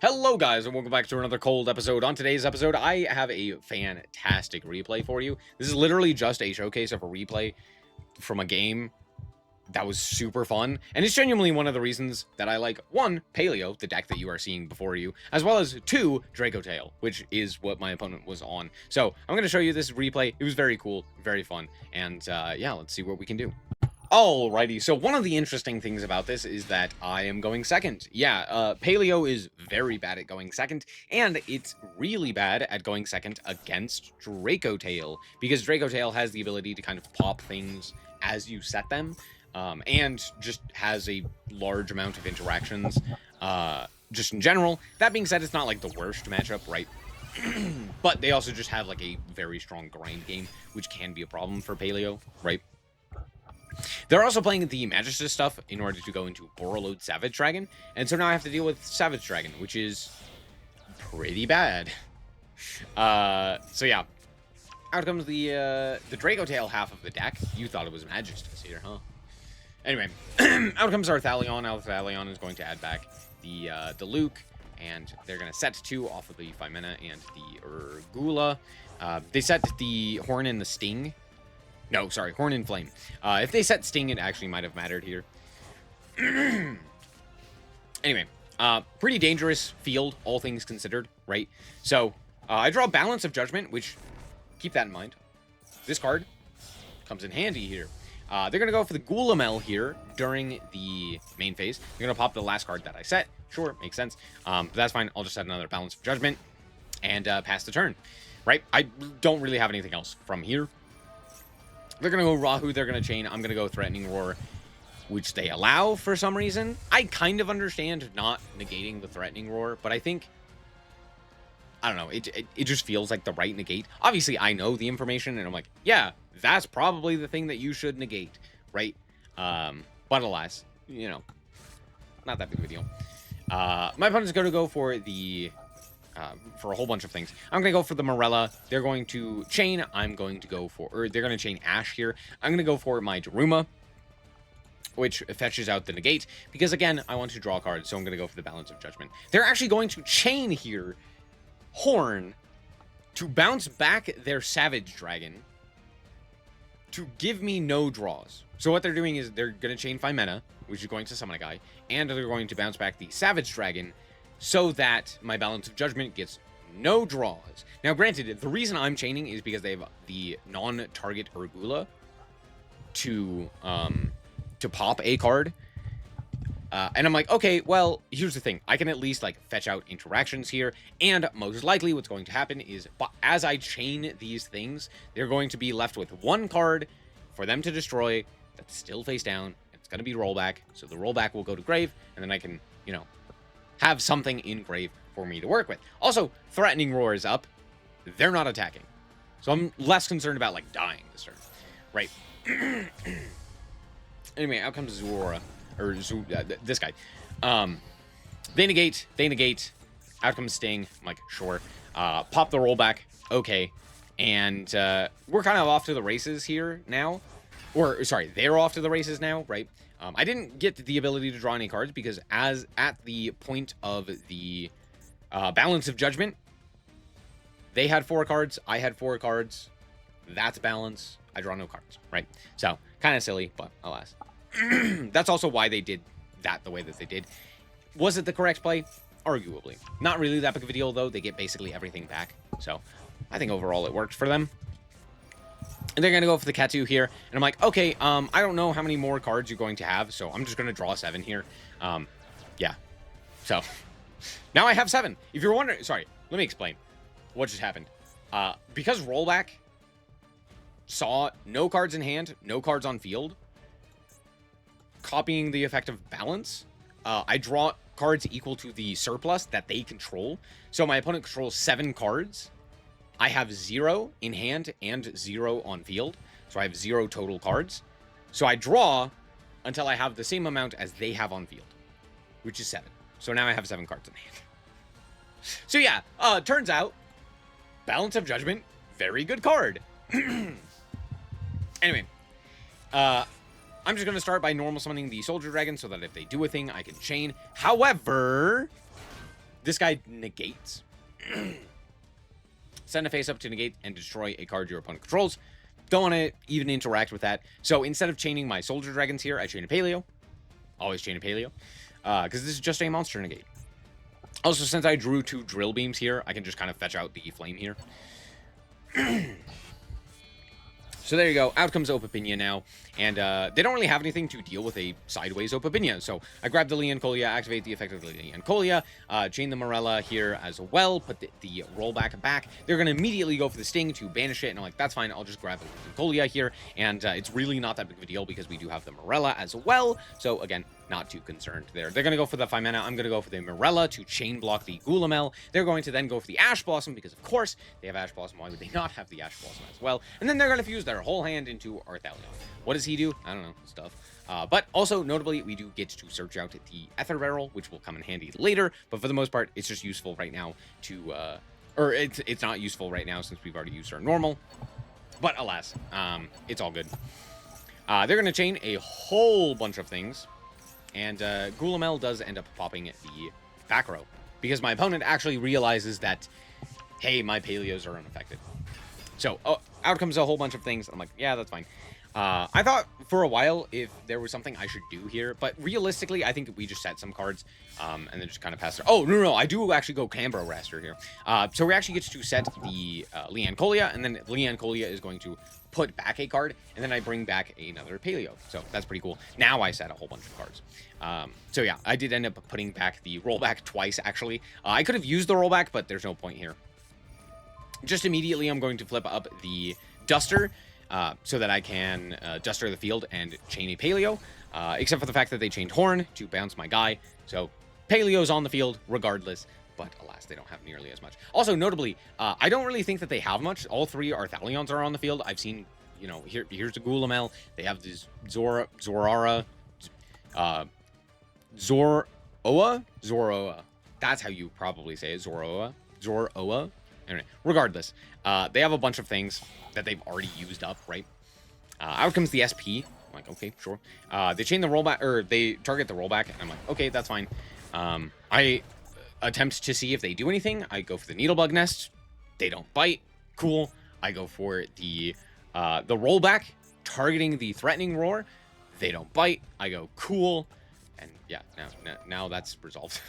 Hello guys and welcome back to another cold episode. On today's episode, I have a fantastic replay for you. This is literally just a showcase of a replay from a game that was super fun. And it's genuinely one of the reasons that I like, 1, Paleo, the deck that you are seeing before you, as well as 2, Dracotail, which is what my opponent was on. So I'm going to show you this replay. It was very cool, very fun. And yeah, let's see what we can do. Alrighty, so one of the interesting things about this is that I am going second. Yeah, Paleo is very bad at going second, and it's really bad at going second against Dracotail, because Dracotail has the ability to kind of pop things as you set them, and just has a large amount of interactions, just in general. That being said, it's not like the worst matchup, right? But they also just have like a very strong grind game, which can be a problem for Paleo, right? They're also playing the Magister stuff in order to go into Borreload Savage Dragon, and so now I have to deal with Savage Dragon, which is pretty bad. So yeah, out comes the Dracotail half of the deck. You thought it was Magistus here, huh? Anyway, out comes our Thalion. Our Thalion is going to add back the Luke, and they're going to set 2 off of the 5 mana and the Urgula. They set the Horn and the Sting. No, sorry, Horn and Flame. If they set Sting, it actually might have mattered here. Anyway, pretty dangerous field, all things considered, right? So, I draw Balance of Judgment, which, keep that in mind. This card comes in handy here. They're going to go for the Gulamel here during the main phase. They're going to pop the last card that I set. Sure, makes sense. But that's fine. I'll just set another Balance of Judgment and pass the turn, right? I don't really have anything else from here. They're going to go Rahu, they're going to chain. I'm going to go Threatening Roar, which they allow for some reason. I kind of understand not negating the Threatening Roar, but I think, I don't know, it just feels like the right negate. Obviously, I know the information, and I'm like, yeah, that's probably the thing that you should negate, right? But alas, you know, not that big of a deal. My opponent's going to go for the... for a whole bunch of things. I'm going to go for the Morella. They're going to chain. I'm going to go for... Or they're going to chain Ash here. I'm going to go for my Daruma, which fetches out the negate. Because, again, I want to draw cards, so I'm going to go for the Balance of Judgment. They're actually going to chain here Horn to bounce back their Savage Dragon to give me no draws. So what they're doing is they're going to chain 5 mana, which is going to summon a guy, and they're going to bounce back the Savage Dragon so that my Balance of Judgment gets no draws. Now, granted, the reason I'm chaining is because they have the non-target Urgula to pop a card. And I'm like, okay, well, here's the thing. I can at least, like, fetch out interactions here. And most likely what's going to happen is, as I chain these things, they're going to be left with 1 card for them to destroy that's still face down. It's going to be rollback. So the rollback will go to grave, and then I can, you know, have something in grave for me to work with. Also, Threatening Roar is up. They're not attacking. So I'm less concerned about, like, dying this turn. Right. Anyway, out comes Zora. Or this guy. They negate. Out comes Sting. I'm like, sure. Pop the rollback. Okay. And we're kind of off to the races here now. Or, sorry, they're off to the races now, right? I didn't get the ability to draw any cards because as at the point of the Balance of Judgment, they had 4 cards, I had 4 cards. That's balance. I draw no cards, right? So, kind of silly, but alas. That's also why they did that the way that they did. Was it the correct play? Arguably. Not really that big of a deal, though. They get basically everything back. So, I think overall it worked for them. And they're going to go for the Katu here. And I'm like, okay, I don't know how many more cards you're going to have, so I'm just going to draw 7 here. Yeah. So, now I have 7. If you're wondering... Sorry, let me explain what just happened. Because rollback saw no cards in hand, no cards on field, copying the effect of balance, I draw cards equal to the surplus that they control. So my opponent controls 7 cards. I have 0 in hand and 0 on field. So I have 0 total cards. So I draw until I have the same amount as they have on field, which is 7. So now I have 7 cards in hand. So yeah, turns out, Balance of Judgment, very good card. Anyway, I'm just going to start by normal summoning the Soldier Dragon so that if they do a thing, I can chain. However, this guy negates. Send a face up to negate and destroy a card your opponent controls. Don't want to even interact with that. So instead of chaining my soldier dragons here, I chain a Paleo. Always chain a Paleo. Because this is just a monster negate. Also, since I drew 2 drill beams here, I can just kind of fetch out the flame here. So there you go. Out comes Opapinia now. And they don't really have anything to deal with a sideways Opapinia. So I grab the Leoncolia, activate the effect of the Leoncolia, chain the Morella here as well, put the rollback back. They're going to immediately go for the Sting to banish it. And I'm like, that's fine. I'll just grab the Leoncolia here. And it's really not that big of a deal because we do have the Morella as well. So again, not too concerned there. They're going to go for the 5 mana. I'm going to go for the Morella to chain block the Gulamel. They're going to then go for the Ash Blossom because, of course, they have Ash Blossom. Why would they not have the Ash Blossom as well? And then they're going to fuse their whole hand into Arthalion. What does he do? I don't know. Stuff. But also, notably, we do get to search out the Ether Barrel, which will come in handy later. But for the most part, it's just useful right now to... or it's not useful right now since we've already used our normal. But alas, it's all good. They're going to chain a whole bunch of things. And Gulamel does end up popping the back row. Because my opponent actually realizes that, hey, my Paleos are unaffected. So, out comes a whole bunch of things. I'm like, yeah, that's fine. I thought for a while if there was something I should do here. But realistically, I think we just set some cards and then just kind of pass it. Oh, no. I do actually go Cambro Raster here. So we actually get to set the Leoncolia. And then Leoncolia is going to put back a card, and then I bring back another Paleo. So that's pretty cool. Now I set a whole bunch of cards. So yeah, I did end up putting back the rollback twice, actually. I could have used the rollback, but there's no point here. Just immediately, I'm going to flip up the Duster, so that I can Duster the field and chain a Paleo, except for the fact that they chained Horn to bounce my guy. So Paleo's on the field regardless. But alas, they don't have nearly as much. Also, notably, I don't really think that they have much. All 3 Arthalions are on the field. I've seen, you know, here's the Gulamel. They have this Zoroa. That's how you probably say it, Zoroa. Anyway, regardless, they have a bunch of things that they've already used up, right? Out comes the SP. I'm like, okay, sure. They chain the rollback, or they target the rollback, and I'm like, okay, that's fine. I attempt to see if they do anything. I go for the Needlebug Nest. They don't bite. Cool. I go for the rollback, targeting the Threatening Roar. They don't bite. I go cool. And yeah, now that's resolved.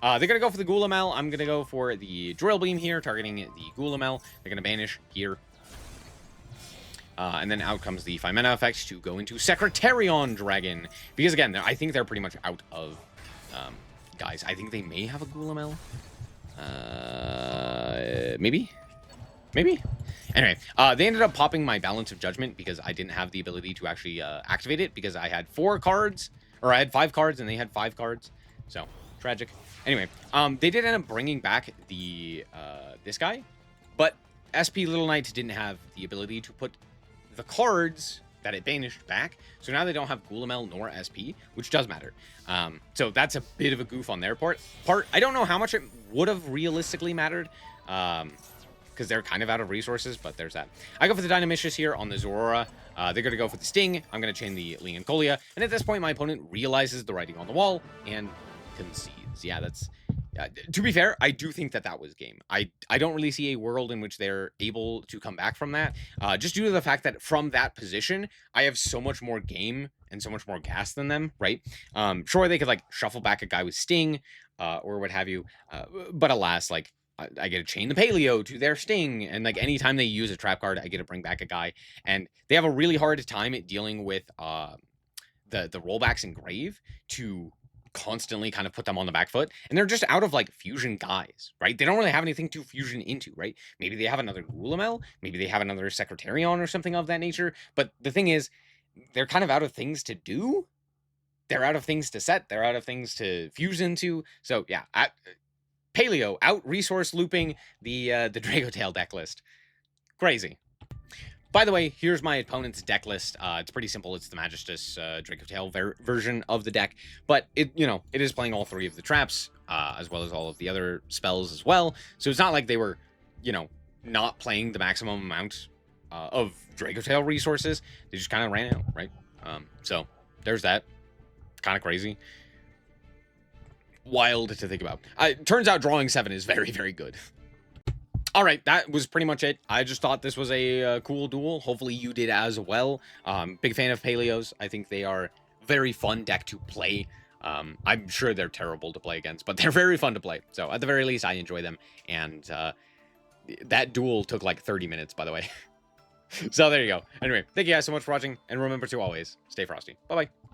They're going to go for the Gulamel. I'm going to go for the Drill Beam here, targeting the Gulamel. They're going to banish here. And then out comes the 5 mana effect to go into Secretarion Dragon. Because again, I think they're pretty much out of... guys, I think they may have a Gulamel. Maybe? Anyway, they ended up popping my Balance of Judgment because I didn't have the ability to actually activate it because I had 4 cards, or I had 5 cards and they had 5 cards. So, tragic. Anyway, they did end up bringing back the this guy, but SP Little Knight didn't have the ability to put the cards that it banished back, so now they don't have Gulamel nor SP, which does matter. So that's a bit of a goof on their part. I don't know how much it would have realistically mattered, because they're kind of out of resources, but there's that. I go for the Dynamicious here on the Zorora. They're going to go for the Sting. I'm going to chain the Leoncolia, and at this point, my opponent realizes the writing on the wall and concedes. Yeah, that's... to be fair, I do think that that was game. I don't really see a world in which they're able to come back from that, just due to the fact that from that position, I have so much more game and so much more gas than them, right? Sure, they could, like, shuffle back a guy with Sting, or what have you, but alas, like, I get to chain the Paleo to their Sting, and, like, anytime they use a trap card, I get to bring back a guy, and they have a really hard time at dealing with the rollbacks in Grave to constantly kind of put them on the back foot, and they're just out of like fusion guys, right? They don't really have anything to fusion into, right? Maybe they have another Gulamel, maybe they have another Secretarion or something of that nature, but the thing is, they're kind of out of things to do. They're out of things to set. They're out of things to fuse into. So yeah, Paleo out resource looping the Dracotail deck list. Crazy. By the way, here's my opponent's deck list. It's pretty simple. It's the Magistus Dracotail version of the deck, but it is playing all 3 of the traps, as well as all of the other spells as well. So it's not like they were, not playing the maximum amount of Dracotail resources. They just kind of ran out, right? So there's that. Kind of crazy. wild to think about. Turns out drawing 7 is very, very good. All right, that was pretty much it. I just thought this was a cool duel. Hopefully you did as well. Big fan of Paleos. I think they are very fun deck to play. I'm sure they're terrible to play against, but they're very fun to play. So at the very least, I enjoy them. And that duel took like 30 minutes, by the way. So there you go. Anyway, thank you guys so much for watching, and remember to always stay frosty. Bye-bye.